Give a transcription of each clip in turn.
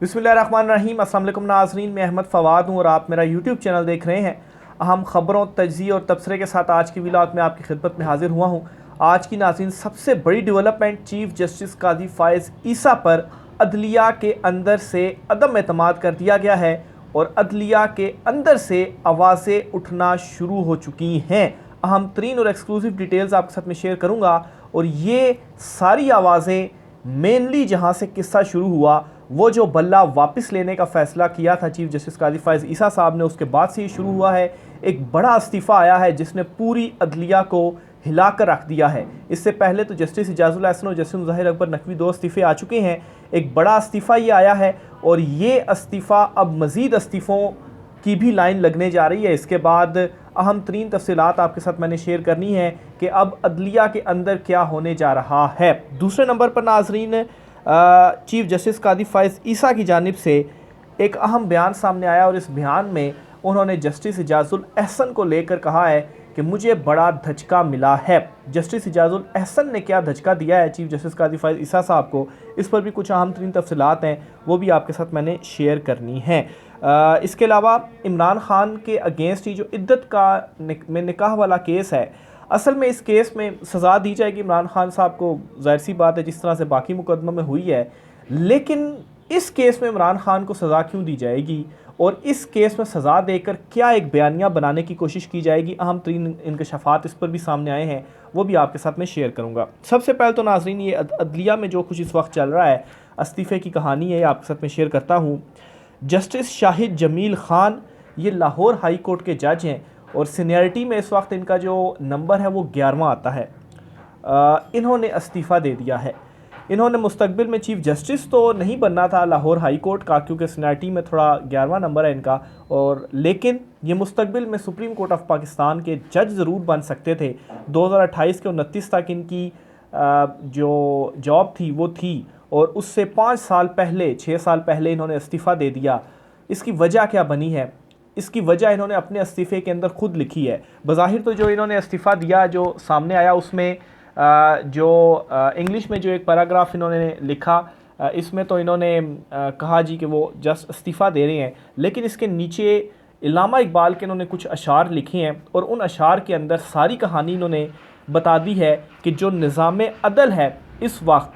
बिस्मिल्लाहिर्रहमानिर्रहीम। अस्सलाम वालेकुम नाज़रीन, मैं अहमद फ़वाद हूँ और आप मेरा यूट्यूब चैनल देख रहे हैं। अहम ख़बरों, तज्ज़िये और तबसरे के साथ आज की व्लॉग में आपकी खिदमत में हाजिर हुआ हूँ। आज की नाज़रीन सबसे बड़ी डेवलपमेंट, चीफ़ जस्टिस कादी फ़ाइज़ ईसा पर अदलिया के अंदर से अदम एतमाद कर दिया गया है और अदलिया के अंदर से आवाज़ें उठना शुरू हो चुकी हैं। अहम तरीन और एक्सक्लूसिव डिटेल्स आपके साथ में शेयर करूँगा और ये सारी आवाज़ें मेनली जहाँ से किस्सा शुरू हुआ, वो जो बल्ला वापस लेने का फ़ैसला किया था चीफ़ जस्टिस कादी फ़ाइज़ ईसा साहब ने, उसके बाद से ये शुरू हुआ है। एक बड़ा इस्तीफ़ा आया है जिसने पूरी अदलिया को हिला कर रख दिया है। इससे पहले तो जस्टिस इजाज़ुल एहसन और जस्टिस मुज़ाहिर अकबर नकवी 2 इस्तीफ़े आ चुके हैं। एक बड़ा इस्तीफ़ा ये आया है और ये इस्तीफ़ा अब मज़ीद इस्तीफ़ों की भी लाइन लगने जा रही है। इसके बाद अहम तरीन तफसीलात आपके साथ मैंने शेयर करनी है कि अब अदलिया के अंदर क्या होने जा रहा है। दूसरे नंबर पर नाज़रीन, चीफ़ जस्टिस कादी फ़ाइज़ ईसा की जानिब से एक अहम बयान सामने आया और इस बयान में उन्होंने जस्टिस इजाज़ुल एहसन को लेकर कहा है कि मुझे बड़ा धचका मिला है। जस्टिस इजाज़ुल एहसन ने क्या धचका दिया है चीफ़ जस्टिस कादी फ़ाइज़ ईसा साहब को, इस पर भी कुछ अहम तरीन तफसीलात हैं, वो भी आपके साथ मैंने शेयर करनी है। इसके अलावा इमरान खान के अगेंस्ट ही जो इद्दत का में निकाह वाला केस है, असल में इस केस में सज़ा दी जाएगी इमरान खान साहब को, ज़ाहिर सी बात है, जिस तरह से बाकी मुकदमों में हुई है। लेकिन इस केस में इमरान खान को सज़ा क्यों दी जाएगी और इस केस में सज़ा देकर क्या एक बयानिया बनाने की कोशिश की जाएगी, अहम तरीन इंकशाफात इस पर भी सामने आए हैं, वो भी आपके साथ में शेयर करूँगा। सबसे पहले तो नाज़रीन, ये अदलिया में जो कुछ इस वक्त चल रहा है, इस्तीफ़े की कहानी है, आपके साथ में शेयर करता हूँ। जस्टिस शाहिद जमील ख़ान ये लाहौर हाई कोर्ट के जज हैं और सीनियरिटी में इस वक्त इनका जो नंबर है वो 11वां आता है। इन्होंने इस्तीफ़ा दे दिया है। इन्होंने मुस्तकबिल में चीफ़ जस्टिस तो नहीं बनना था लाहौर हाई कोर्ट का, क्योंकि सीनियरिटी में थोड़ा 11वां नंबर है इनका, और लेकिन ये मुस्तकबिल में सुप्रीम कोर्ट ऑफ पाकिस्तान के जज ज़रूर बन सकते थे। 2028 के 29 तक इनकी जो जॉब थी वो थी और उससे 5 साल पहले, 6 साल पहले इन्होंने इस्तीफ़ा दे दिया। इसकी वजह क्या बनी है? इसकी वजह इन्होंने अपने इस्तीफ़े के अंदर खुद लिखी है। बज़ाहिर तो जो इन्होंने इस्तीफ़ा दिया, जो सामने आया, उसमें इंग्लिश में जो एक पैराग्राफ इन्होंने लिखा, इसमें तो इन्होंने कहा जी कि वो जस्ट इस्तीफ़ा दे रहे हैं, लेकिन इसके नीचे इल्लामा इकबाल के इन्होंने कुछ अशार लिखे हैं और उन अशार के अंदर सारी कहानी इन्होंने बता दी है कि जो निज़ाम अदल है इस वक्त,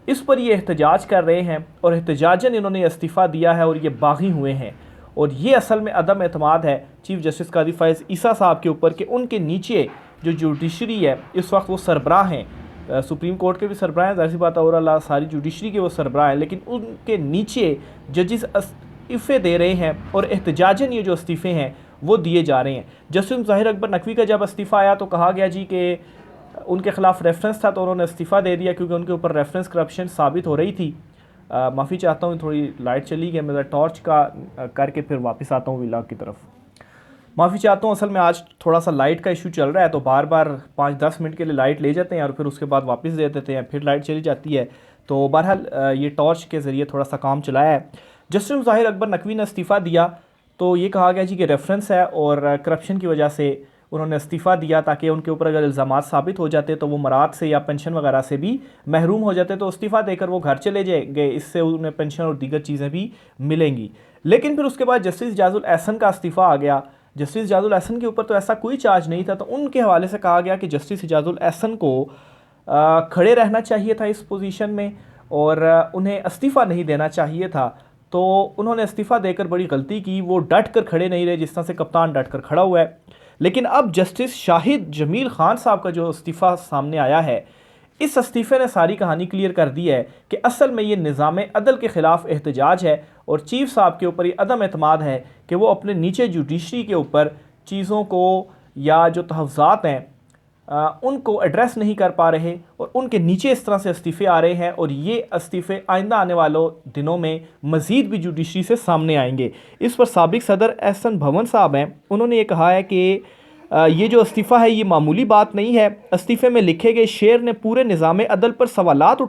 इस पर ये एहतजाज कर रहे हैं और एहतजाजन इन्होंने इस्तीफ़ा दिया है और ये बागी हुए हैं। और ये असल में अदम एतमाद है चीफ़ जस्टिस कादी फ़ाइज़ ईसा साहब के ऊपर कि उनके नीचे जो जुडिशरी है इस वक्त वो सरबराह हैं, सुप्रीम कोर्ट के भी सरबराह हैं, ज़ाहिर सी बात है, और सारी जुडिशरी के वो सरबराह हैं, लेकिन उनके नीचे जजिस इस्तीफ़े दे रहे हैं और एहतजाजन ये जो इस्तीफ़े हैं वो दिए जा रहे हैं। जस्टिस मुज़ाहिर अकबर नकवी का जब इस्तीफ़ा आया तो कहा गया जी कि उनके ख़िलाफ़ रेफरेंस था तो उन्होंने इस्तीफ़ा दे दिया क्योंकि उनके ऊपर रेफरेंस करप्शन साबित हो रही थी। माफ़ी चाहता हूँ, थोड़ी लाइट चली गई, मैं टॉर्च का करके फिर वापस आता हूँ व्लॉग की तरफ। माफ़ी चाहता हूँ, असल में आज थोड़ा सा लाइट का इशू चल रहा है तो बार बार 5-10 मिनट के लिए लाइट ले जाते हैं और फिर उसके बाद वापस दे देते हैं, फिर लाइट चली जाती है। तो बहरहाल ये टॉर्च के ज़रिए थोड़ा सा काम चलाया है। जस्टिस मुज़ाहिर अकबर नकवी ने इस्तीफ़ा दिया तो ये कहा गया जी कि रेफरेंस है और करप्शन की वजह से उन्होंने इस्तीफ़ा दिया ताकि उनके ऊपर अगर इल्ज़ामात साबित हो जाते तो वो मराद से या पेंशन वगैरह से भी महरूम हो जाते, तो इस्तीफ़ा देकर वो घर चले गए, इससे उन्हें पेंशन और दीगर चीज़ें भी मिलेंगी। लेकिन फिर उसके बाद जस्टिस इजाज़ुल एहसन का इस्तीफ़ा आ गया। जस्टिस इजाज़ुल एहसन के ऊपर तो ऐसा कोई चार्ज नहीं था, तो उनके हवाले से कहा गया कि जस्टिस इजाज़ुल एहसन को खड़े रहना चाहिए था इस पोजीशन में और उन्हें इस्तीफ़ा नहीं देना चाहिए था। तो उन्होंने इस्तीफ़ा देकर बड़ी गलती की, वो डट कर खड़े नहीं रहे जिस तरह से कप्तान डट कर खड़ा हुआ है। लेकिन अब जस्टिस शाहिद जमील ख़ान साहब का जो इस्तीफ़ा सामने आया है, इस इस्तीफ़े ने सारी कहानी क्लियर कर दी है कि असल में ये निज़ाम अदल के ख़िलाफ़ एहतजाज है और चीफ़ साहब के ऊपर ये अदम एतमाद है कि वो अपने नीचे जुडिशरी के ऊपर चीज़ों को या जो तहफ़्ज़ात हैं उनको एड्रेस नहीं कर पा रहे और उनके नीचे इस तरह से इस्तीफ़े आ रहे हैं और ये इस्तीफ़े आइंदा आने वालों दिनों में मज़ीद भी जुडिशरी से सामने आएंगे। इस पर साबिक सदर एहसन भवन साहब हैं, उन्होंने ये कहा है कि ये जो इस्तीफ़ा है ये मामूली बात नहीं है। इस्तीफ़े में लिखे गए शेर ने पूरे निज़ाम अदल पर सवालात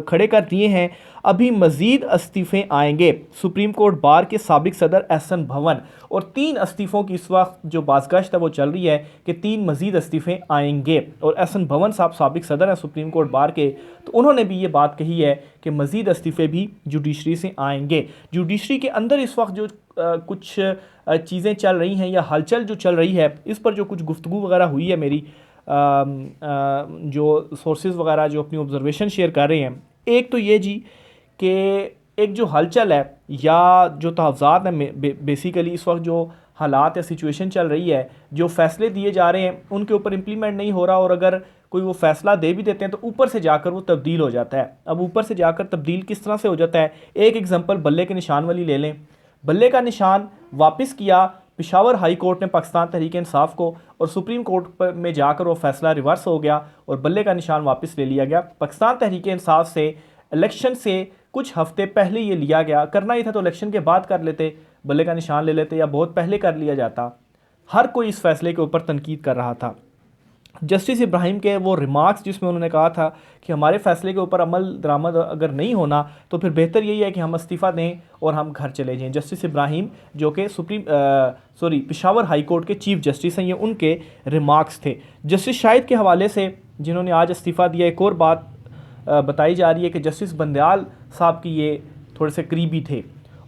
खड़े कर दिए हैं। अभी मज़ीद इस्तीफ़े आएंगे। सुप्रीम कोर्ट बार के साबिक सदर एहसन भवन, और 3 इस्तीफ़ों की इस वक्त जो बाज़गश्त है वो चल रही है कि 3 मज़ीद इस्तीफ़े आएंगे। और एहसन भवन साहब साबिक सदर हैं सुप्रीम कोर्ट बार के, तो उन्होंने भी ये बात कही है कि मज़ीद इस्तीफ़े भी जुडिशरी से आएंगे। जुडिशरी के अंदर इस वक्त जो कुछ चीज़ें चल रही हैं या हलचल जो चल रही है, इस पर जो कुछ गुफ्तगू वगैरह हुई है मेरी, जो सोर्सेज वगैरह जो अपनी ऑब्जर्वेशन शेयर कर रहे हैं, एक तो ये जी कि एक जो हलचल है या जो तहफ़्ज़ात हैं, बेसिकली इस वक्त जो हालात या सिचुएशन चल रही है, जो फ़ैसले दिए जा रहे हैं उनके ऊपर इम्प्लीमेंट नहीं हो रहा, और अगर कोई वो फ़ैसला दे भी देते हैं तो ऊपर से जाकर वो तब्दील हो जाता है। अब ऊपर से जाकर तब्दील किस तरह से हो जाता है, एक एग्जांपल बल्ले के निशान वाली ले लें। बल्ले का निशान वापस किया पेशावर हाई कोर्ट ने पाकिस्तान तहरीक इंसाफ को, और सुप्रीम कोर्ट में जाकर वो फैसला रिवर्स हो गया और बल्ले का निशान वापस ले लिया गया। पाकिस्तान तहरीक इंसाफ से इलेक्शन से कुछ हफ्ते पहले ये लिया गया, करना ही था तो इलेक्शन के बाद कर लेते, बल्ले का निशान ले लेते, या बहुत पहले कर लिया जाता। हर कोई इस फैसले के ऊपर तनकीद कर रहा था। जस्टिस इब्राहिम के वो रिमार्क्स जिसमें उन्होंने कहा था कि हमारे फैसले के ऊपर अमल दरामद अगर नहीं होना तो फिर बेहतर यही है कि हम इस्तीफ़ा दें और हम घर चले जाएं। जस्टिस इब्राहिम जो कि पेशावर हाई कोर्ट के चीफ जस्टिस हैं, ये उनके रिमार्क्स थे। जस्टिस शाहिद के हवाले से जिन्होंने आज इस्तीफ़ा दिया, एक और बात बताई जा रही है कि जस्टिस बंदयाल साहब की ये थोड़े से करीबी थे,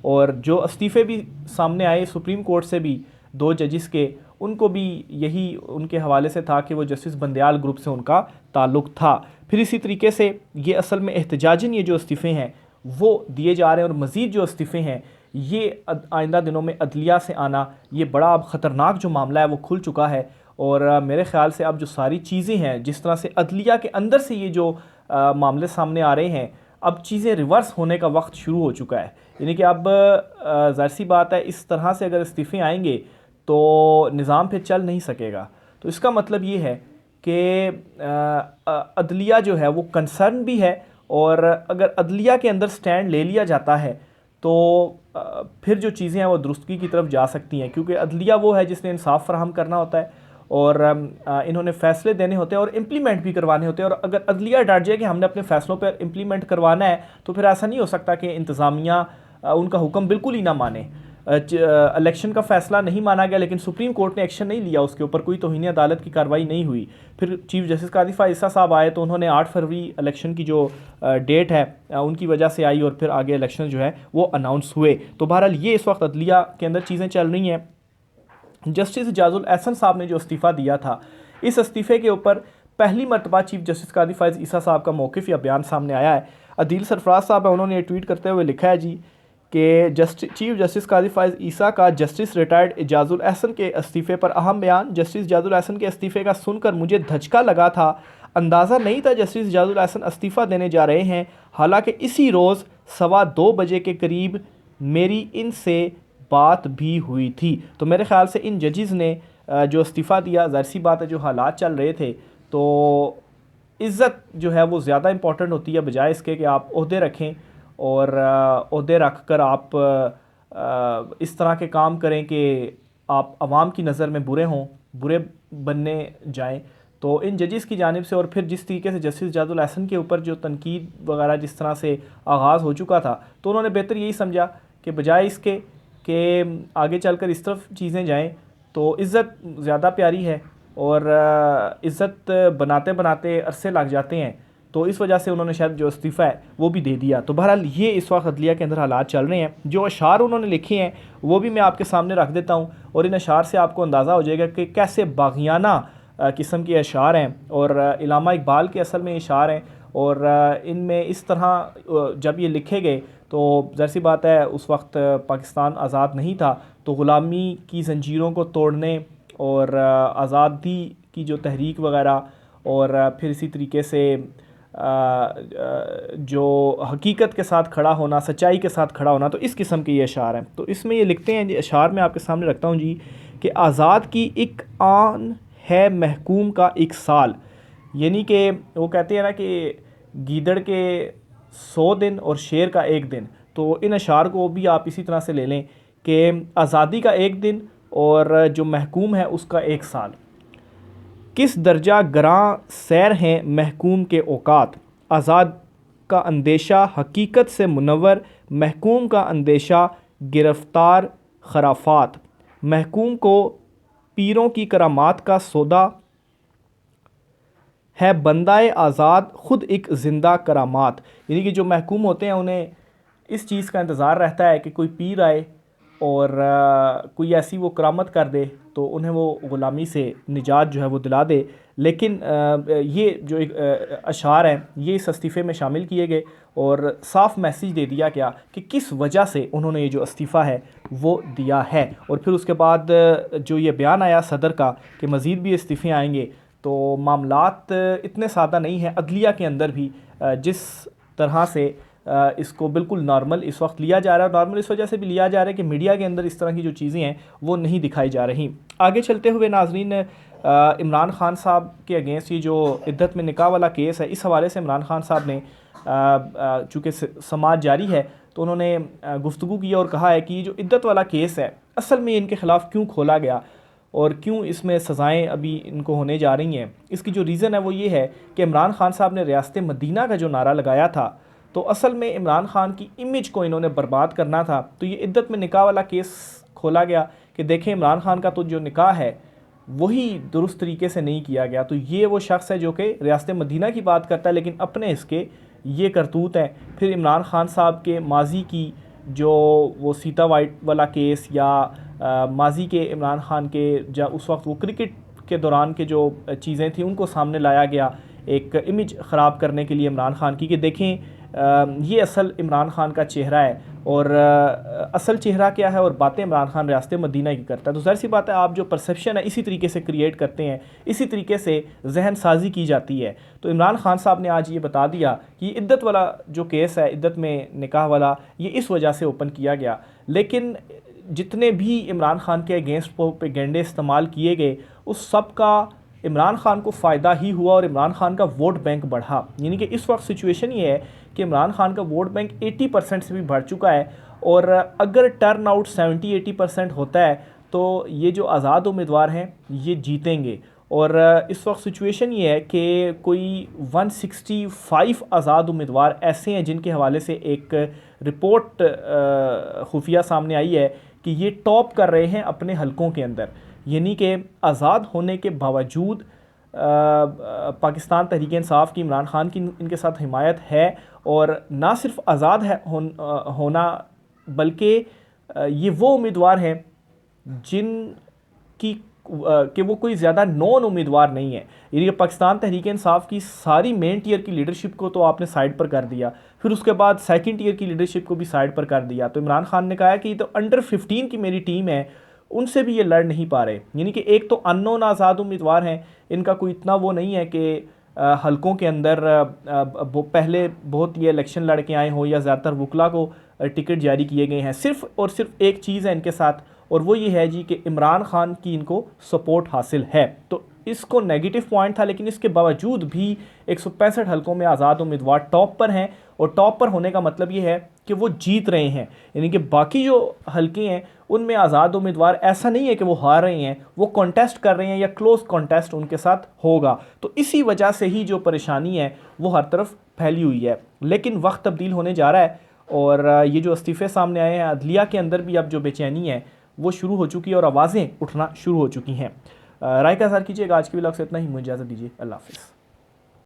और जो इस्तीफ़े भी सामने आए सुप्रीम कोर्ट से भी 2 जजिस के, उनको भी यही उनके हवाले से था कि वो जस्टिस बंदयाल ग्रुप से उनका ताल्लुक़ था। फिर इसी तरीके से ये असल में एहतजाजन ये जो इस्तीफ़े हैं वो दिए जा रहे हैं, और मज़ीद जो इस्तीफ़े हैं ये आइंदा दिनों में अदलिया से आना, ये बड़ा अब ख़तरनाक जो मामला है वो खुल चुका है। और मेरे ख़्याल से अब जो सारी चीज़ें हैं, जिस तरह से अदलिया के अंदर से ये जो मामले सामने आ रहे हैं, अब चीज़ें रिवर्स होने का वक्त शुरू हो चुका है। यानी कि अब ज़ाहिर सी बात है, इस तरह से अगर इस्तीफ़े आएंगे तो निज़ाम फिर चल नहीं सकेगा। तो इसका मतलब ये है कि अदलिया जो है वो कंसर्न भी है, और अगर अदलिया के अंदर स्टैंड ले लिया जाता है तो फिर जो चीज़ें हैं वो दुरुस्तगी की तरफ जा सकती हैं, क्योंकि अदलिया वो है जिसने इंसाफ फराहम करना होता है और इन्होंने फ़ैसले देने होते हैं और इम्प्लीमेंट भी करवाने होते हैं। और अगर अदलिया डट जाए कि हमने अपने फ़ैसलों पर इम्प्लीमेंट करवाना है, तो फिर ऐसा नहीं हो सकता कि इंतज़ामिया उनका हुक्म बिल्कुल ही ना माने। इलेक्शन का फ़ैसला नहीं माना गया लेकिन सुप्रीम कोर्ट ने एक्शन नहीं लिया, उसके ऊपर कोई तौहीन अदालत की कार्रवाई नहीं हुई। फिर चीफ जस्टिस कादिर फ़ाइज़ साहब आए तो उन्होंने 8 फरवरी इलेक्शन की जो डेट है उनकी वजह से आई, और फिर आगे इलेक्शन जो है वो अनाउंस हुए। तो बहरहाल ये इस वक्त अदलिया के अंदर चीज़ें चल रही हैं। जस्टिस इजाज़ुल एहसन साहब ने जो इस्तीफ़ा दिया था, इस इस्तीफ़े के ऊपर पहली मरतबा चीफ जस्टिस कादिर फ़ाइज़ ईसा साहब का मौक़िफ़ या बयान सामने आया है। अदील सरफराज साहब है, उन्होंने ट्वीट करते हुए लिखा है जी कि चीफ जस्टिस कादिर फ़ाइज़ ईसा का जस्टिस रिटायर्ड इजाज़ुल एहसन के इस्तीफ़े पर अहम बयान। जस्टिस इजाज़ुल एहसन के इस्तीफ़े का सुनकर मुझे धचका लगा था, अंदाज़ा नहीं था जस्टिस इजाज़ुल एहसन इस्तीफ़ा देने जा रहे हैं। हालांकि इसी रोज़ 2:15 बजे के करीब मेरी इनसे बात भी हुई थी। तो मेरे ख़्याल से इन जजेस ने जो इस्तीफ़ा दिया, ज़ाहिर सी बात है जो हालात चल रहे थे, तो इज़्ज़त जो है वो ज़्यादा इंपॉर्टेंट होती है बजाय इसके कि आप ओहदे रखें और ओहदे रख कर आप इस तरह के काम करें कि आप आवाम की नज़र में बुरे हों, बुरे बनने जाएं। तो इन जजेस की जानिब से, और फिर जिस तरीके से जस्टिस इजाज़ुल एहसन के ऊपर जो तनकीद वगैरह जिस तरह से आगाज़ हो चुका था, तो उन्होंने बेहतर यही समझा कि बजाय इसके कि आगे चलकर इस तरफ चीज़ें जाएं तो इज़्ज़त ज़्यादा प्यारी है, और इज़्ज़त बनाते बनाते अरसे लग जाते हैं, तो इस वजह से उन्होंने शायद जो इस्तीफ़ा है वो भी दे दिया। तो बहरहाल ये इस वक्त अदलिया के अंदर हालात चल रहे हैं। जो अशार उन्होंने लिखे हैं वो भी मैं आपके सामने रख देता हूँ, और इन अशार से आपको अंदाज़ा हो जाएगा कि कैसे बाग़ियाना किस्म के अशार हैं, और इलामा इकबाल के असल में अशार हैं। और इनमें इस तरह जब ये लिखे गए तो ज़ाहिर सी बात है उस वक्त पाकिस्तान आज़ाद नहीं था, तो ग़ुलामी की ज़ंजीरों को तोड़ने और आज़ादी की जो तहरीक वगैरह, और फिर इसी तरीके से जो हकीकत के साथ खड़ा होना, सच्चाई के साथ खड़ा होना, तो इस किस्म के ये अशार हैं। तो इसमें ये लिखते हैं, अशार में आपके सामने रखता हूँ जी, कि आज़ाद की एक आन है महकूम का एक साल। यानी कि वो कहते हैं ना कि गीदड़ के 100 दिन और शेर का 1 दिन। तो इन अशार को भी आप इसी तरह से ले लें कि आज़ादी का 1 दिन और जो महकूम है उसका 1 साल। किस दर्जा गरां सैर हैं महकूम के औकात, आज़ाद का अंदेशा हकीकत से मुनव्वर, महकूम का अंदेशा गिरफ्तार खराफात, महकूम को पीरों की करामात का सौदा है, बंदाए आज़ाद खुद एक ज़िंदा करामात। यानी कि जो महकूम होते हैं उन्हें इस चीज़ का इंतज़ार रहता है कि कोई पीर आए और कोई ऐसी वो करामत कर दे तो उन्हें वो ग़ुलामी से निजात जो है वो दिला दे। लेकिन ये जो एक अशार हैं ये इस इस्तीफ़े में शामिल किए गए और साफ मैसेज दे दिया गया कि किस वजह से उन्होंने ये जो इस्तीफ़ा है वो दिया है। और फिर उसके बाद जो ये बयान आया सदर का कि मज़ीद भी इस्तीफ़े आएंगे, तो मामलात इतने सादा नहीं हैं। अदलिया के अंदर भी जिस तरह से इसको बिल्कुल नॉर्मल इस वक्त लिया जा रहा है, नॉर्मल इस वजह से भी लिया जा रहा है कि मीडिया के अंदर इस तरह की जो चीज़ें हैं वो नहीं दिखाई जा रही। आगे चलते हुए नाजरीन, इमरान खान साहब के अगेंस्ट ये जो इद्दत में निकाह वाला केस है, इस हवाले से इमरान खान साहब ने चूँकि समाज जारी है तो उन्होंने गुफ्तगू की और कहा है कि ये जो इद्दत वाला केस है असल में इनके ख़िलाफ़ क्यों खोला गया और क्यों इसमें सज़ाएँ अभी इनको होने जा रही हैं। इसकी जो रीज़न है वो ये है कि इमरान खान साहब ने रियासत मदीना का जो नारा लगाया था, तो असल में इमरान खान की इमेज को इन्होंने बर्बाद करना था। तो ये इद्दत में निकाह वाला केस खोला गया कि देखें इमरान खान का तो जो निकाह है वही दुरुस्त तरीके से नहीं किया गया। तो ये वो शख्स है जो कि रियासत मदीना की बात करता है लेकिन अपने इसके ये करतूत हैं। फिर इमरान खान साहब के माजी की जो वो सीता वाइट वाला केस या माजी के इमरान खान के जब उस वक्त वो क्रिकेट के दौरान के जो चीज़ें थी उनको सामने लाया गया एक इमेज ख़राब करने के लिए इमरान खान की, कि देखें ये असल इमरान खान का चेहरा है और असल चेहरा क्या है और बातें इमरान खान रियासत मदीना की करता है। तो ज़ाहिर सी बात है आप जो परसेप्शन है इसी तरीके से क्रिएट करते हैं, इसी तरीके से जहन साजी की जाती है। तो इमरान खान साहब ने आज ये बता दिया कि इद्दत वाला जो केस है, इद्दत में निकाह वाला, ये इस वजह से ओपन किया गया। लेकिन जितने भी इमरान खान के अगेंस्ट प्रोपेगेंडे इस्तेमाल किए गए उस सब का इमरान खान को फ़ायदा ही हुआ और इमरान खान का वोट बैंक बढ़ा। यानी कि इस वक्त सिचुएशन ये है कि इमरान खान का वोट बैंक 80% से भी बढ़ चुका है और अगर टर्न आउट 70-80% होता है तो ये जो आज़ाद उम्मीदवार हैं ये जीतेंगे। और इस वक्त सिचुएशन ये है कि कोई 165 आज़ाद उम्मीदवार ऐसे हैं जिनके हवाले से एक रिपोर्ट खुफिया सामने आई है कि ये टॉप कर रहे हैं अपने हलकों के अंदर। यानी कि आज़ाद होने के बावजूद पाकिस्तान तहरीक इंसाफ की इमरान खान की इनके साथ हिमायत है और ना सिर्फ आज़ाद है होना बल्कि ये वो उम्मीदवार हैं जिनकी कि वो कोई ज़्यादा नॉन उम्मीदवार नहीं है। यानी कि पाकिस्तान तहरीक इंसाफ की सारी मेन टीयर की लीडरशिप को तो आपने साइड पर कर दिया, फिर उसके बाद सेकंड टीयर की लीडरशिप को भी साइड पर कर दिया। तो इमरान खान ने कहा कि तो अंडर 15 की मेरी टीम है, उनसे भी ये लड़ नहीं पा रहे। यानी कि एक तो अननोन आज़ाद उम्मीदवार हैं, इनका कोई इतना वो नहीं है कि हलकों के अंदर पहले बहुत ये इलेक्शन लड़ के आए हों या ज़्यादातर वकला को टिकट जारी किए गए हैं। सिर्फ़ और सिर्फ एक चीज़ है इनके साथ और वो ये है जी कि इमरान खान की इनको सपोर्ट हासिल है। तो इसको नेगेटिव पॉइंट था, लेकिन इसके बावजूद भी 165 हलकों में आज़ाद उम्मीदवार टॉप पर हैं और टॉप पर होने का मतलब ये है कि वो जीत रहे हैं। यानी कि बाकी जो हलके हैं उनमें आज़ाद उम्मीदवार ऐसा नहीं है कि वो हार रहे हैं, वो कॉन्टेस्ट कर रहे हैं या क्लोज कॉन्टेस्ट उनके साथ होगा। तो इसी वजह से ही जो परेशानी है वो हर तरफ फैली हुई है। लेकिन वक्त तब्दील होने जा रहा है और ये जो इस्तीफ़े सामने आए हैं, अदलिया के अंदर भी अब जो बेचैनी है वो शुरू हो चुकी है और आवाज़ें उठना शुरू हो चुकी हैं। राय का इज़हार कीजिएगा। आज की व्लॉग से इतना ही, मुझे इजाज़त दीजिए। अल्लाह हाफ़िज़।